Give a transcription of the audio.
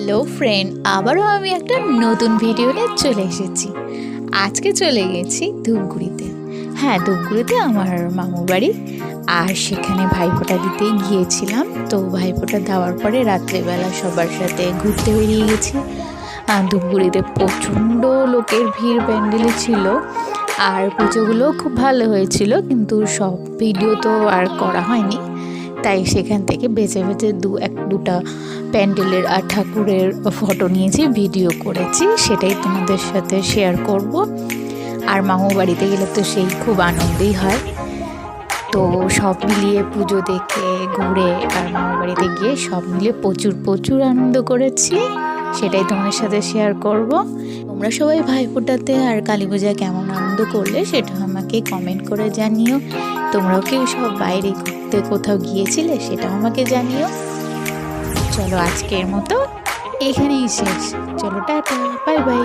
Hello friend, আবারও আমি একটা নতুন ভিডিও নিয়ে চলে এসেছি। আজকে চলে গেছি ধূপগুড়িতে। হ্যাঁ, ধূপগুড়িতে আমার মামুর বাড়ি। আর সেখানে ভাইফোঁটা দিতে গিয়েছিলাম। তো ভাইফোঁটা দেওয়ার পরে রাত্রেবেলা সবার সাথে ঘুরতে বেরিয়ে গেছি। ধূপগুড়িতে প্রচণ্ড লোকের ভিড় প্যান্ডেলে ছিল। আর পুজোগুলো খুব ভালো হয়েছিল, কিন্তু সব ভিডিও তো আর করা হয়নি। তাই সেখান থেকে বেছে বেছে দুটা প্যান্ডেলের আর ঠাকুরের ফটো নিয়েছি, ভিডিও করেছি, সেটাই তোমাদের সাথে শেয়ার করব। আর মামু বাড়িতে গেলে তো সেই খুব আনন্দই হয়। তো সব মিলিয়ে পুজো দেখে ঘুরে আর মামু বাড়িতে গিয়ে সব মিলিয়ে প্রচুর আনন্দ করেছি, সেটাই তোমাদের সাথে শেয়ার করব। তোমরা সবাই ভাইফোঁটাতে আর কালী পূজায় কেমন আনন্দ করলে সেটা আমাকে কমেন্ট করে জানিও। তোমরাও কেউ সব বাইরে ঘুরতে কোথাও গিয়েছিলে সেটাও আমাকে জানিও। চলো আজকের মতো এখানেই শেষ। চলো টাটা, বাই বাই।